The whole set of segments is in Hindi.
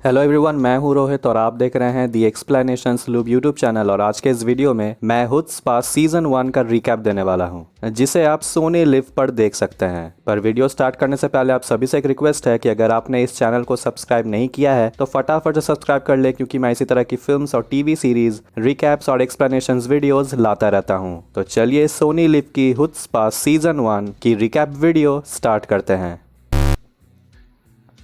हेलो एवरीवन, मैं हूं रोहित और आप देख रहे हैं दी एक्सप्लेनेशंस लूप यूट्यूब चैनल। और आज के इस वीडियो में मैं हुड्स पास सीजन 1 का रिकैप देने वाला हूं, जिसे आप सोनी लिव पर देख सकते हैं। पर वीडियो स्टार्ट करने से पहले आप सभी से एक रिक्वेस्ट है कि अगर आपने इस चैनल को सब्सक्राइब नहीं किया है तो फटाफट से सब्सक्राइब कर ले, क्योंकि मैं इसी तरह की फिल्म्स और टीवी सीरीज, रिकैप्स और एक्सप्लेनेशंस वीडियोज लाता रहता हूँ। तो चलिए सोनी लिव की हुड्स पास सीजन 1 की रिकैप वीडियो स्टार्ट करते हैं।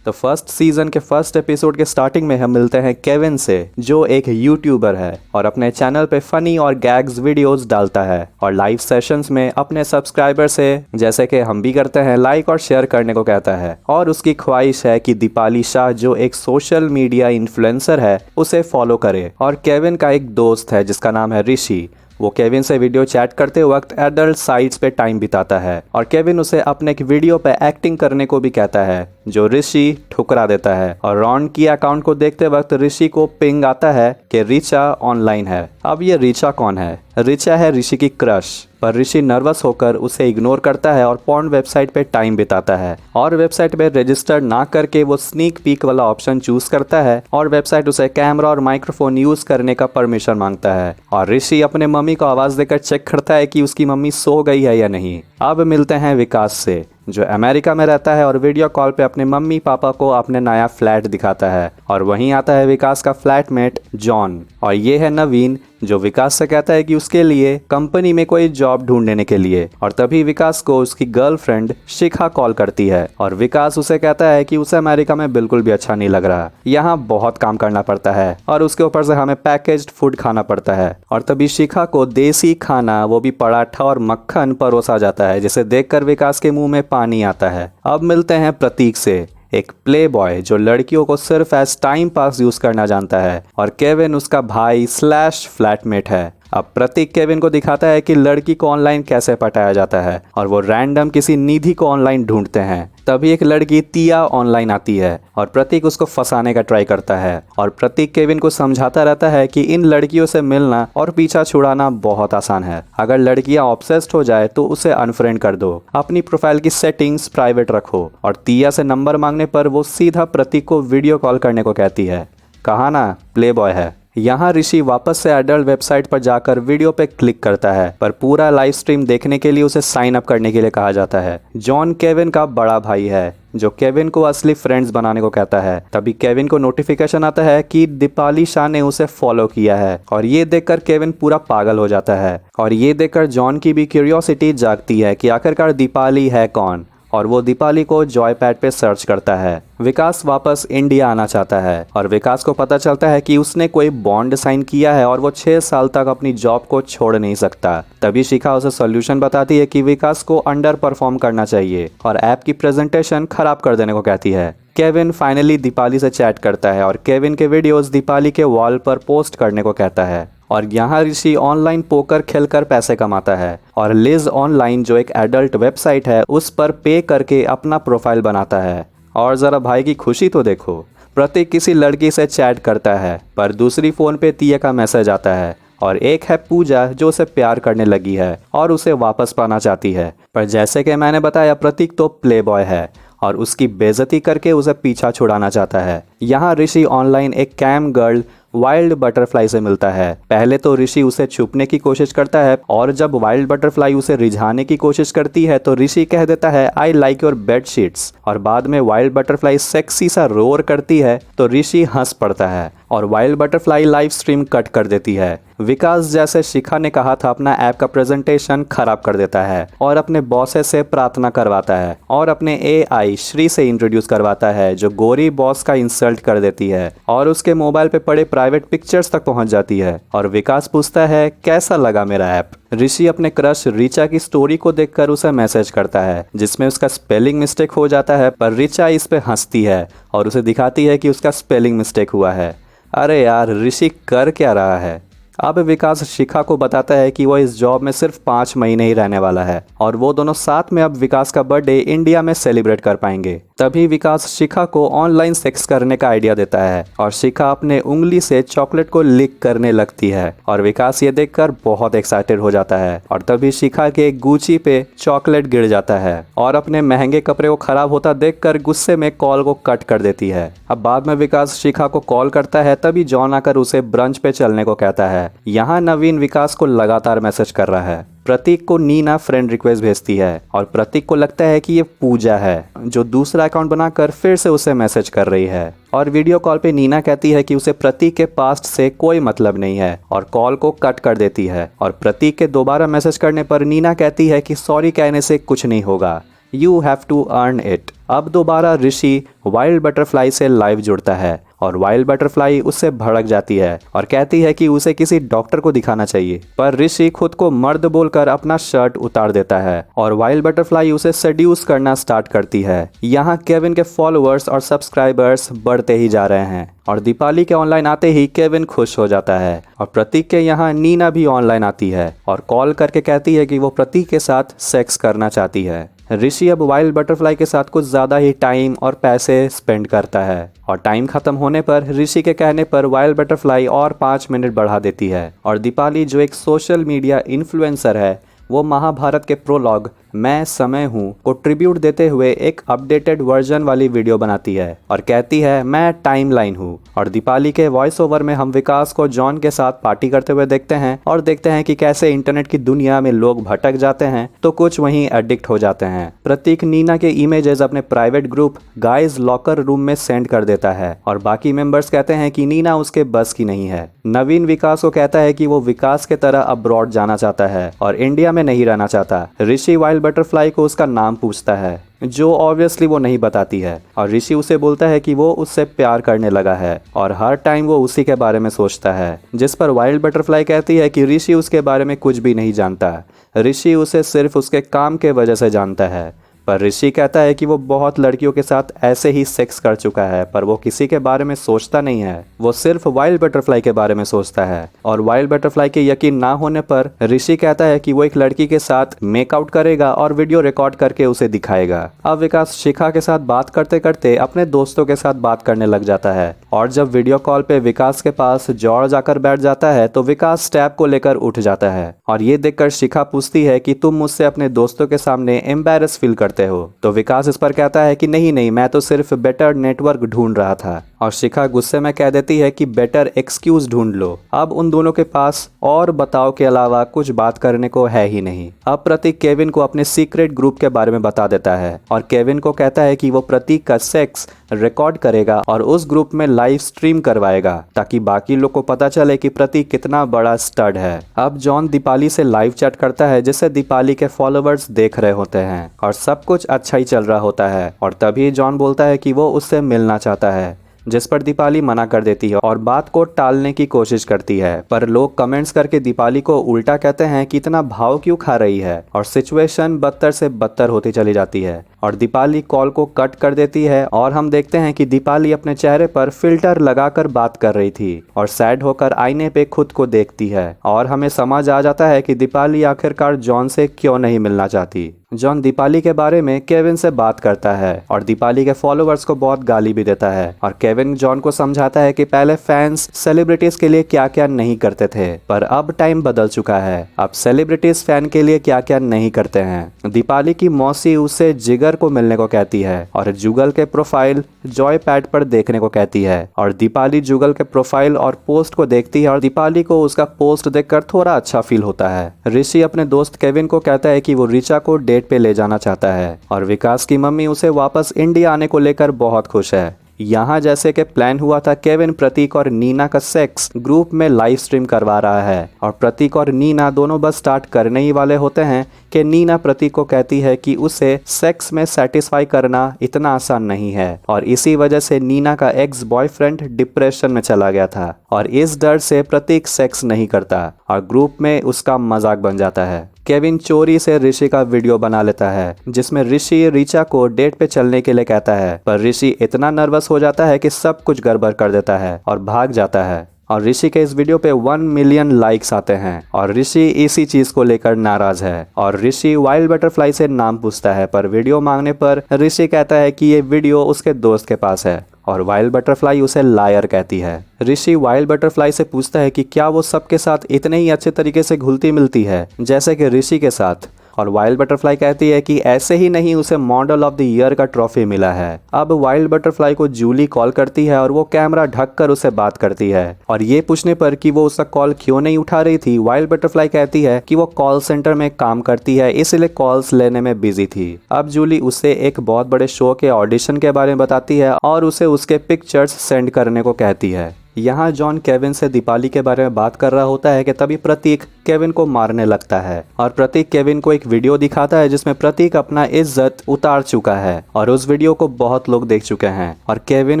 तो फर्स्ट सीजन के फर्स्ट एपिसोड के स्टार्टिंग में हम मिलते हैं केविन से, जो एक यूट्यूबर है और अपने चैनल पे फनी और गैग्स वीडियोस डालता है और लाइव सेशंस में अपने सब्सक्राइबर से, जैसे कि हम भी करते हैं, लाइक और शेयर करने को कहता है। और उसकी ख्वाहिश है कि दीपाली शाह, जो एक सोशल मीडिया इन्फ्लुएंसर है, उसे फॉलो करे। और केविन का एक दोस्त है जिसका नाम है ऋषि। वो केविन से वीडियो चैट करते वक्त एडल्ट साइट्स पे टाइम बिताता है और केविन उसे अपने एक वीडियो पे एक्टिंग करने को भी कहता है, जो ऋषि ठुकरा देता है। और रॉन की अकाउंट को देखते वक्त ऋषि को पिंग आता है कि ऋचा ऑनलाइन है। अब ये ऋचा कौन है? ऋचा है ऋषि की क्रश। पर ऋषि नर्वस होकर उसे इग्नोर करता है और पॉर्न वेबसाइट पे टाइम बिताता है। और वेबसाइट पे रजिस्टर ना करके वो स्नीक पीक वाला ऑप्शन चूज करता है और वेबसाइट उसे कैमरा और माइक्रोफोन यूज करने का परमिशन मांगता है। और ऋषि अपने मम्मी को आवाज देकर चेक करता है कि उसकी मम्मी सो गई है या नहीं। अब मिलते हैं विकास से, जो अमेरिका में रहता है और वीडियो कॉल पे अपने मम्मी पापा को अपने नया फ्लैट दिखाता है। और वहीं आता है विकास का फ्लैटमेट जॉन, और ये है नवीन, जो विकास से कहता है कि उसके लिए कंपनी में कोई जॉब ढूंढने के लिए। और तभी विकास को उसकी गर्लफ्रेंड शिखा कॉल करती है और विकास उसे कहता है कि उसे अमेरिका में बिल्कुल भी अच्छा नहीं लग रहा, यहाँ बहुत काम करना पड़ता है और उसके ऊपर से हमें पैकेज्ड फूड खाना पड़ता है। और तभी शिखा को देसी खाना, वो भी पराठा और मक्खन, परोसा जाता है, जिसे देखकर विकास के मुंह में पानी आता है। अब मिलते हैं प्रतीक से, एक प्ले बॉय जो लड़कियों को सिर्फ एज टाइम पास यूज करना जानता है। और केविन उसका भाई स्लैश फ्लैटमेट है। अब प्रतीक केविन को दिखाता है कि लड़की को ऑनलाइन कैसे पटाया जाता है और वो रैंडम किसी निधि को ऑनलाइन ढूंढते हैं। तभी एक लड़की तिया ऑनलाइन आती है और प्रतीक उसको फंसाने का ट्राई करता है। और प्रतीक केविन को समझाता रहता है कि इन लड़कियों से मिलना और पीछा छुड़ाना बहुत आसान है। अगर लड़कियां ऑब्सेस्ड हो जाए तो उसे अनफ्रेंड कर दो, अपनी प्रोफाइल की सेटिंग्स प्राइवेट रखो। और तिया से नंबर मांगने पर वो सीधा प्रतीक को वीडियो कॉल करने को कहती है। कहा ना, प्ले बॉय है। यहाँ ऋषि वापस से एडल्ट वेबसाइट पर जाकर वीडियो पे क्लिक करता है, पर पूरा लाइव स्ट्रीम देखने के लिए उसे साइन अप करने के लिए कहा जाता है। जॉन केविन का बड़ा भाई है, जो केविन को असली फ्रेंड्स बनाने को कहता है। तभी केविन को नोटिफिकेशन आता है कि दीपाली शाह ने उसे फॉलो किया है और ये देखकर केविन पूरा पागल हो जाता है। और ये देखकर जॉन की भी क्यूरियोसिटी जागती है कि आखिरकार दीपाली है कौन, और वो दीपाली को जॉयपैड पे सर्च करता है। विकास वापस इंडिया आना चाहता है और विकास को पता चलता है कि उसने कोई बॉन्ड साइन किया है और वो 6 साल तक अपनी जॉब को छोड़ नहीं सकता। तभी शिखा उसे सॉल्यूशन बताती है कि विकास को अंडर परफॉर्म करना चाहिए और ऐप की प्रेजेंटेशन खराब कर देने को कहती है। केविन फाइनली दीपाली से चैट करता है और केविन के वीडियोस दीपाली के वॉल पर पोस्ट करने को कहता है। और यहाँ ऋषि ऑनलाइन पोकर खेलकर पैसे कमाता है और लिज ऑनलाइन, जो एक एडल्ट वेबसाइट है, उस पर पे करके अपना प्रोफाइल बनाता है। और ज़रा भाई की खुशी तो देखो, प्रतीक किसी लड़की से चैट करता है, पर दूसरी फ़ोन पे तिया का मैसेज आता है। और एक है पूजा, जो उसे प्यार करने लगी है और उसे वापस पाना चाहती है। पर जैसे कि मैंने बताया, प्रतीक तो प्ले बॉय है और उसकी बेइज्जती करके उसे पीछा छुड़ाना चाहता है। यहाँ ऋषि ऑनलाइन एक कैम गर्ल वाइल्ड बटरफ्लाई से मिलता है। पहले तो ऋषि उसे छुपने की कोशिश करता है और जब वाइल्ड बटरफ्लाई उसे रिझाने की कोशिश करती है तो ऋषि कह देता है, आई लाइक योर बेडशीट्स। और बाद में वाइल्ड बटरफ्लाई सेक्सी सा रोर करती है तो ऋषि हंस पड़ता है और wild butterfly live stream cut कर देती है। विकास, जैसे शिखा ने कहा था, अपना ऐप का प्रेजेंटेशन खराब कर देता है और अपने बॉसेस से प्रार्थना करवाता है और अपने AI श्री से इंट्रोड्यूस करवाता है, जो गोरी बॉस का इंसल्ट कर देती है और उसके मोबाइल पे पड़े प्राइवेट पिक्चर्स तक पहुंच जाती है। और विकास पूछता है, कैसा लगा मेरा ऐप? ऋषि अपने क्रश ऋचा की स्टोरी को देखकर उसे मैसेज करता है, जिसमें उसका स्पेलिंग मिस्टेक हो जाता है, पर ऋचा इस पे हंसती है और उसे दिखाती है कि उसका स्पेलिंग मिस्टेक हुआ है। अरे यार, ऋषि कर क्या रहा है? अब विकास शिखा को बताता है कि वो इस जॉब में सिर्फ 5 महीने ही रहने वाला है और वो दोनों साथ में अब विकास का बर्थडे इंडिया में सेलिब्रेट कर पाएंगे। तभी विकास शिखा को ऑनलाइन सेक्स करने का आइडिया देता है और शिखा अपने उंगली से चॉकलेट को लिक करने लगती है और विकास ये देखकर बहुत एक्साइटेड हो जाता है और तभी शिखा के गुची पे चॉकलेट गिर जाता है और अपने महंगे कपड़े को खराब होता देखकर गुस्से में कॉल को कट कर देती है। अब बाद में विकास शिखा को कॉल करता है, तभी जॉन आकर उसे ब्रंच पे चलने को कहता है। यहाँ नवीन विकास को लगातार मैसेज कर रहा है। प्रतीक को नीना फ्रेंड रिक्वेस्ट भेजती है और प्रतीक को लगता है कि ये पूजा है जो दूसरा अकाउंट बनाकर फिर से उसे मैसेज कर रही है और वीडियो कॉल पे नीना कहती है कि उसे प्रतीक के पास्ट से कोई मतलब नहीं है और कॉल को कट कर देती है। और प्रतीक के दोबारा मैसेज करने पर नीना कहती है कि सॉरी कहने से कुछ नहीं होगा, you have to earn it. अब दोबारा ऋषि वाइल्ड बटरफ्लाई से लाइव जुड़ता है और वाइल्ड बटरफ्लाई उससे भड़क जाती है और कहती है कि उसे किसी डॉक्टर को दिखाना चाहिए, पर ऋषि खुद को मर्द बोलकर अपना शर्ट उतार देता है और वाइल्ड बटरफ्लाई उसे सेड्यूस करना स्टार्ट करती है। यहाँ केविन के फॉलोअर्स और सब्सक्राइबर्स बढ़ते ही जा रहे हैं और दीपाली के ऑनलाइन आते ही केविन खुश हो जाता है और प्रतीक के यहाँ नीना भी ऑनलाइन आती है और कॉल करके कहती है कि वो प्रतीक के साथ सेक्स करना चाहती है। ऋषि अब वाइल्ड बटरफ्लाई के साथ कुछ ज़्यादा ही टाइम और पैसे स्पेंड करता है और टाइम खत्म होने पर ऋषि के कहने पर वाइल्ड बटरफ्लाई और 5 मिनट बढ़ा देती है और दीपाली जो एक सोशल मीडिया इन्फ्लुएंसर है वो महाभारत के प्रोलॉग मैं समय हूँ को ट्रिब्यूट देते हुए एक अपडेटेड वर्जन वाली वीडियो बनाती है और कहती है मैं टाइमलाइन हूँ। और दीपाली के वॉइस ओवर में हम विकास को जॉन के साथ पार्टी करते हुए देखते हैं और देखते हैं कि कैसे इंटरनेट की दुनिया में लोग भटक जाते हैं तो कुछ वहीं एडिक्ट हो जाते हैं। प्रतीक नीना के इमेजेस अपने private group guys locker room में सेंड कर देता है और बाकी मेंबर्स कहते हैं कि नीना उसके बस की नहीं है। नवीन विकास को कहता है कि वो विकास के तरह अब्रॉड जाना चाहता है और इंडिया में नहीं रहना चाहता। ऋषि वाइल्ड बटरफ्लाई को उसका नाम पूछता है जो ऑब्वियसली वो नहीं बताती है और ऋषि उसे बोलता है कि वो उससे प्यार करने लगा है और हर टाइम वो उसी के बारे में सोचता है, जिस पर वाइल्ड बटरफ्लाई कहती है कि ऋषि उसके बारे में कुछ भी नहीं जानता, ऋषि उसे सिर्फ उसके काम के वजह से जानता है। पर ऋषि कहता है कि वो बहुत लड़कियों के साथ ऐसे ही सेक्स कर चुका है पर वो किसी के बारे में सोचता नहीं है, वो सिर्फ वाइल्ड बटरफ्लाई के बारे में सोचता है। और वाइल्ड बटरफ्लाई के यकीन ना होने पर ऋषि कहता है कि वो एक लड़की के साथ मेकआउट करेगा और वीडियो रिकॉर्ड करके उसे दिखाएगा। अब विकास शिखा के साथ बात करते करते अपने दोस्तों के साथ बात करने लग जाता है और जब वीडियो कॉल पे विकास के पास जॉर्ज आकर बैठ जाता है तो विकास स्टैब को लेकर उठ जाता है और ये देखकर शिखा पूछती है कि तुम मुझसे अपने दोस्तों के सामने एम्बैरस फील करते हो, तो विकास इस पर कहता है कि नहीं मैं तो सिर्फ बेटर नेटवर्क ढूंढ रहा था और शिखा गुस्से में कह देती है कि बेटर एक्सक्यूज ढूंढ लो। अब उन दोनों के पास और बताओ के अलावा कुछ बात करने को है ही नहीं। अब प्रतीक केविन को अपने सीक्रेट ग्रुप के बारे में बता देता है और केविन को कहता है कि वो प्रतीक का सेक्स रिकॉर्ड करेगा और उस ग्रुप में लाइव स्ट्रीम करवाएगा ताकि बाकी लोग को पता चले कि प्रतीक कितना बड़ा स्टड है। अब जॉन दीपाली से लाइव चैट करता है जिसे दीपाली के फॉलोअर्स देख रहे होते हैं और सब कुछ अच्छा ही चल रहा होता है और तभी जॉन बोलता है कि वो उससे मिलना चाहता है, जिस पर दीपाली मना कर देती है और बात को टालने की कोशिश करती है। पर लोग कमेंट्स करके दीपाली को उल्टा कहते हैं कि इतना भाव क्यों खा रही है और सिचुएशन बदतर से बदतर होती चली जाती है और दीपाली कॉल को कट कर देती है और हम देखते हैं कि दीपाली अपने चेहरे पर फिल्टर लगाकर बात कर रही थी और सैड होकर आईने पे खुद को देखती है और हमें समझ आ जाता है कि दीपाली आखिरकार जॉन से क्यों नहीं मिलना चाहती। जॉन दीपाली के बारे में केविन से बात करता है और दीपाली के फॉलोअर्स को बहुत गाली भी देता है और केविन जॉन को समझाता है कि पहले फैंस सेलिब्रिटीज के लिए क्या क्या नहीं करते थे पर अब टाइम बदल चुका है, अब सेलिब्रिटीज फैन के लिए क्या क्या नहीं करते हैं। दीपाली की मौसी उसे जिगर को मिलने को कहती है और जुगल के प्रोफाइल जॉय पैड पर देखने को कहती है और दीपाली जुगल के प्रोफाइल और पोस्ट को देखती है और दीपाली को उसका पोस्ट देखकर थोड़ा अच्छा फील होता है। ऋषि अपने दोस्त केविन को कहता है कि वो ऋचा को डेट पे ले जाना चाहता है और विकास की मम्मी उसे वापस इंडिया आने को लेकर बहुत खुश है। यहाँ जैसे कि प्लान हुआ था, केविन प्रतीक और नीना का सेक्स ग्रुप में लाइव स्ट्रीम करवा रहा है और प्रतीक और नीना दोनों बस स्टार्ट करने ही वाले होते हैं कि नीना प्रतीक को कहती है कि उसे सेक्स में सेटिस्फाई करना इतना आसान नहीं है और इसी वजह से नीना का एक्स बॉयफ्रेंड डिप्रेशन में चला गया था और इस डर से प्रतीक सेक्स नहीं करता और ग्रुप में उसका मजाक बन जाता है। केविन चोरी से ऋषि का वीडियो बना लेता है जिसमें ऋषि ऋचा को डेट पे चलने के लिए कहता है पर ऋषि इतना नर्वस हो जाता है कि सब कुछ गड़बड़ कर देता है और भाग जाता है और ऋषि के इस वीडियो पे 1 मिलियन लाइक्स आते हैं और ऋषि इसी चीज को लेकर नाराज है और ऋषि वाइल्ड बटरफ्लाई से नाम पूछता है, पर वीडियो मांगने पर ऋषि कहता है कि ये वीडियो उसके दोस्त के पास है और वाइल्ड बटरफ्लाई उसे लायर कहती है। ऋषि वाइल्ड बटरफ्लाई से पूछता है कि क्या वो सबके साथ इतने ही अच्छे तरीके से घुलती मिलती है जैसे कि ऋषि के साथ, और वाइल्ड बटरफ्लाई कहती है कि ऐसे ही नहीं, उसे मॉडल ऑफ द ईयर का ट्रॉफी मिला है। अब वाइल्ड बटरफ्लाई को जूली कॉल करती है और वो कैमरा ढककर उसे बात करती है और ये पूछने पर कि वो उसका कॉल क्यों नहीं उठा रही थी, वाइल्ड बटरफ्लाई कहती है कि वो कॉल सेंटर में काम करती है इसलिए कॉल्स लेने में बिजी थी। अब जूली उससे एक बहुत बड़े शो के ऑडिशन के बारे में बताती है और उसे उसके पिक्चर्स सेंड करने को कहती है। यहाँ जॉन केविन से दीपाली के बारे में बात कर रहा होता है कि तभी प्रतीक केविन को मारने लगता है और प्रतीक केविन को एक वीडियो दिखाता है जिसमें प्रतीक अपना इज्जत उतार चुका है और उस वीडियो को बहुत लोग देख चुके हैं और केविन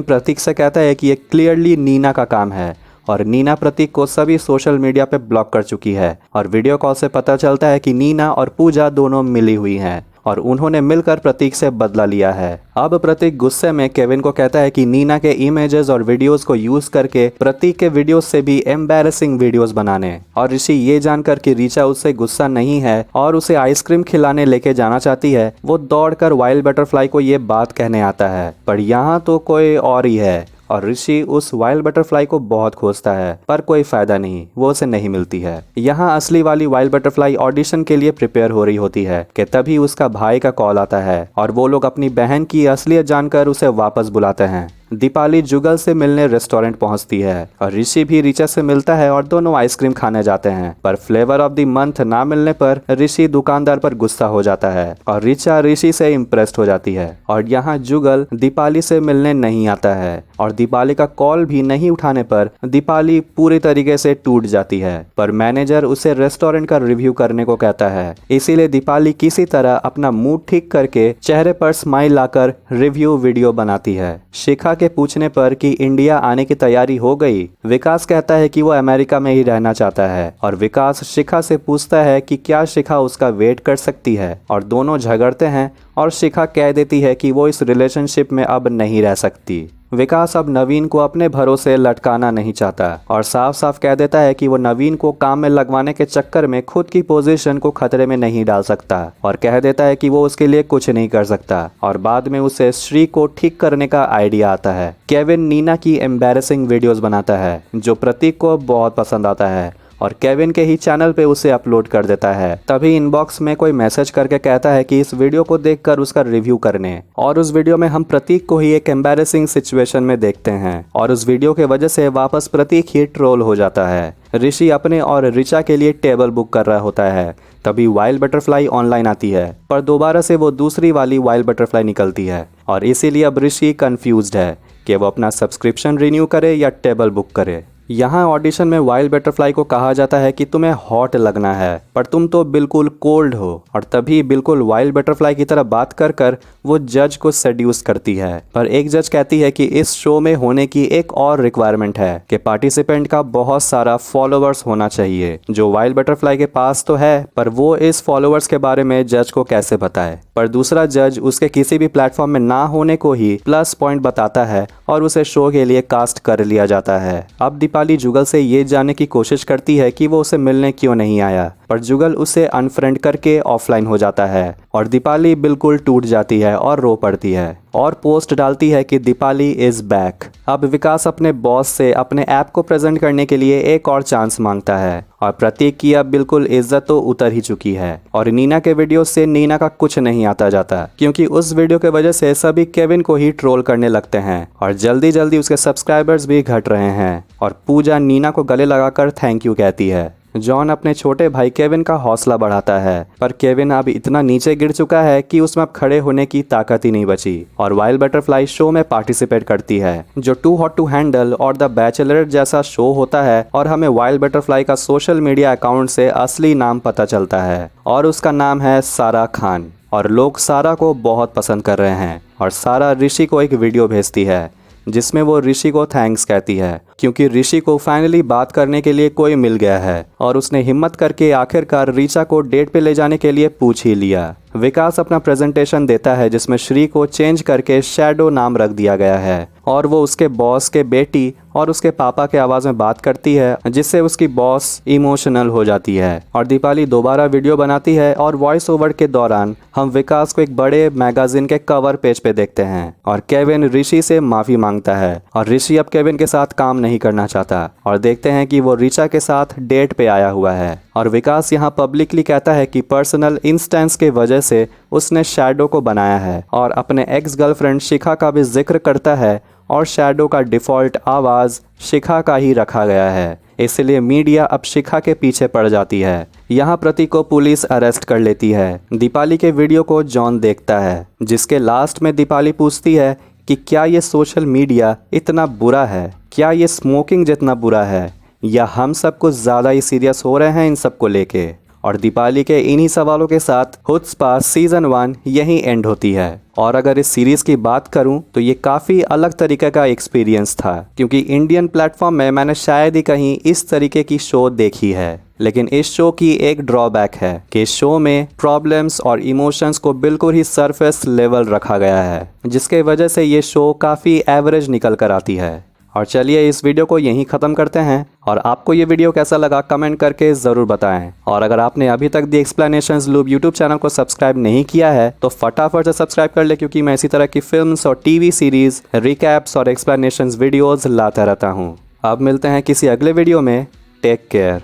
प्रतीक से कहता है कि ये क्लियरली नीना का काम है और नीना प्रतीक को सभी सोशल मीडिया पे ब्लॉक कर चुकी है और वीडियो कॉल से पता चलता है कि नीना और पूजा दोनों मिली हुई हैं और उन्होंने मिलकर प्रतीक से बदला लिया है। अब प्रतीक गुस्से में केविन को कहता है कि नीना के इमेजेस और वीडियोस को यूज करके प्रतीक के वीडियोस से भी एम्बैरेसिंग वीडियोस बनाने, और ऋषि ये जानकर कि ऋचा उससे गुस्सा नहीं है और उसे आइसक्रीम खिलाने लेके जाना चाहती है, वो दौड़कर वाइल्ड बटरफ्लाई को ये बात कहने आता है, पर यहाँ तो कोई और ही है और ऋषि उस वाइल्ड बटरफ्लाई को बहुत खोजता है पर कोई फायदा नहीं, वो उसे नहीं मिलती है। यहाँ असली वाली वाइल्ड बटरफ्लाई ऑडिशन के लिए प्रिपेयर हो रही होती है कि तभी उसका भाई का कॉल आता है और वो लोग अपनी बहन की असलियत जानकर उसे वापस बुलाते हैं। दीपाली जुगल से मिलने रेस्टोरेंट पहुंचती है और ऋषि भी ऋचा से मिलता है और दोनों आइसक्रीम खाने जाते हैं, पर फ्लेवर ऑफ द मंथ ना मिलने पर ऋषि दुकानदार पर गुस्सा हो जाता है और ऋचा ऋषि से इम्प्रेस्ड हो जाती है और यहाँ जुगल दीपाली से मिलने नहीं आता है और दीपाली का कॉल भी नहीं उठाने पर दीपाली पूरी तरीके से टूट जाती है, पर मैनेजर उसे रेस्टोरेंट का रिव्यू करने को कहता है, इसीलिए दीपाली किसी तरह अपना मूड ठीक करके चेहरे पर स्माइल लाकर रिव्यू वीडियो बनाती है। शिखा के पूछने पर कि इंडिया आने की तैयारी हो गई, विकास कहता है कि वो अमेरिका में ही रहना चाहता है और विकास शिखा से पूछता है कि क्या शिखा उसका वेट कर सकती है और दोनों झगड़ते हैं और शिखा कह देती है कि वो इस रिलेशनशिप में अब नहीं रह सकती। विकास अब नवीन को अपने भरोसे लटकाना नहीं चाहता और साफ साफ कह देता है कि वो नवीन को काम में लगवाने के चक्कर में खुद की पोजीशन को खतरे में नहीं डाल सकता और कह देता है कि वो उसके लिए कुछ नहीं कर सकता और बाद में उसे श्री को ठीक करने का आइडिया आता है। केविन नीना की एम्बैरेसिंग वीडियोस बनाता है जो प्रतीक को बहुत पसंद आता है और केविन के ही चैनल पे उसे अपलोड कर देता है। तभी इनबॉक्स में कोई मैसेज करके कहता है कि इस वीडियो को देखकर उसका रिव्यू करने, और उस वीडियो में हम प्रतीक को ही एक एम्बैरेसिंग सिचुएशन में देखते हैं और उस वीडियो के वजह से वापस प्रतीक ही ट्रोल हो जाता है। ऋषि अपने और ऋचा के लिए टेबल बुक कर रहा होता है, तभी वाइल्ड बटरफ्लाई ऑनलाइन आती है पर दोबारा से वो दूसरी वाली वाइल्ड बटरफ्लाई निकलती है और इसीलिए अब ऋषि कंफ्यूज्ड है कि वो अपना सब्सक्रिप्शन रिन्यू करे या टेबल बुक करे। यहाँ ऑडिशन में वाइल्ड बटरफ्लाई को कहा जाता है कि तुम्हें हॉट लगना है पर तुम तो बिल्कुल कोल्ड हो, और तभी बिल्कुल वाइल्ड बटरफ्लाई की तरह बात कर कर वो जज को सेड्यूस करती है। पर एक जज कहती है कि इस शो में होने की एक और रिक्वायरमेंट है कि पार्टिसिपेंट का बहुत सारा फॉलोअर्स होना चाहिए, जो वाइल्ड बटरफ्लाई के पास तो है पर वो इस फॉलोअर्स के बारे में जज को कैसे बताए। पर दूसरा जज उसके किसी भी प्लेटफॉर्म में ना होने को ही प्लस पॉइंट बताता है और उसे शो के लिए कास्ट कर लिया जाता है। अब दीपाली जुगल से ये जानने की कोशिश करती है कि वो उसे मिलने क्यों नहीं आया, पर जुगल उसे अनफ्रेंड करके ऑफलाइन हो जाता है और दीपाली बिल्कुल टूट जाती है और रो पड़ती है और पोस्ट डालती है कि दीपाली इज बैक। अब विकास अपने बॉस से अपने ऐप को प्रेजेंट करने के लिए एक और चांस मांगता है और प्रतीक की अब बिल्कुल इज्जत तो उतर ही चुकी है और नीना के वीडियो से नीना का कुछ नहीं आता जाता क्योंकि उस वीडियो के वजह से सभी केविन को ही ट्रोल करने लगते हैं और जल्दी जल्दी उसके सब्सक्राइबर्स भी घट रहे हैं और पूजा नीना को गले लगाकर थैंक यू कहती है। जॉन अपने छोटे भाई केविन का हौसला बढ़ाता है पर केविन अब इतना नीचे गिर चुका है कि उसमें अब खड़े होने की ताकत ही नहीं बची और वाइल्ड बटरफ्लाई शो में पार्टिसिपेट करती है जो टू हॉट टू हैंडल और द बैचलर जैसा शो होता है और हमें वाइल्ड बटरफ्लाई का सोशल मीडिया अकाउंट से असली नाम पता चलता है और उसका नाम है सारा खान और लोग सारा को बहुत पसंद कर रहे हैं और सारा ऋषि को एक वीडियो भेजती है जिसमें वो ऋषि को थैंक्स कहती है क्योंकि ऋषि को फाइनली बात करने के लिए कोई मिल गया है और उसने हिम्मत करके आखिरकार ऋचा को डेट पे ले जाने के लिए पूछ ही लिया। विकास अपना प्रेजेंटेशन देता है जिसमें श्री को चेंज करके शैडो नाम रख दिया गया है और वो उसके बॉस के बेटी और उसके पापा के आवाज में बात करती है, जिससे उसकी बॉस इमोशनल हो जाती है और दीपाली दोबारा वीडियो बनाती है और वॉइस ओवर के दौरान हम विकास को एक बड़े मैगजीन के कवर पेज पे देखते हैं और केविन ऋषि से माफी मांगता है और ऋषि अब केविन के साथ काम नहीं करना चाहता और देखते हैं कि वो ऋचा के साथ डेट पे आया हुआ है और विकास यहाँ पब्लिकली कहता है कि पर्सनल इंस्टेंस के वजह से उसने शैडो को बनाया है और अपने एक्स गर्लफ्रेंड शिखा का भी जिक्र करता है और शैडो का डिफ़ॉल्ट आवाज़ शिखा का ही रखा गया है, इसलिए मीडिया अब शिखा के पीछे पड़ जाती है। यहाँ प्रतीक को पुलिस अरेस्ट कर लेती है। दीपाली के वीडियो को जॉन देखता है, जिसके लास्ट में दीपाली पूछती है कि क्या ये सोशल मीडिया इतना बुरा है, क्या ये स्मोकिंग जितना बुरा है, या हम सब कुछ ज़्यादा ही सीरियस हो रहे हैं इन सब को लेके। और दीपाली के इन्हीं सवालों के साथ हुत्सपा सीज़न 1 यहीं एंड होती है। और अगर इस सीरीज़ की बात करूं तो ये काफ़ी अलग तरीके का एक्सपीरियंस था, क्योंकि इंडियन प्लेटफॉर्म में मैंने शायद ही कहीं इस तरीके की शो देखी है। लेकिन इस शो की एक ड्रॉबैक है कि इस शो में प्रॉब्लम्स और इमोशंस को बिल्कुल ही सरफेस लेवल रखा गया है, जिसके वजह से ये शो काफ़ी एवरेज निकल कर आती है। और चलिए इस वीडियो को यहीं ख़त्म करते हैं और आपको ये वीडियो कैसा लगा कमेंट करके ज़रूर बताएं। और अगर आपने अभी तक दी एक्सप्लेनेशंस लूप यूट्यूब चैनल को सब्सक्राइब नहीं किया है तो फटाफट से सब्सक्राइब कर ले, क्योंकि मैं इसी तरह की फिल्म्स और टीवी सीरीज़, रिकैप्स और एक्सप्लेनेशंस वीडियोज़ लाता रहता हूँ। अब मिलते हैं किसी अगले वीडियो में। Take care.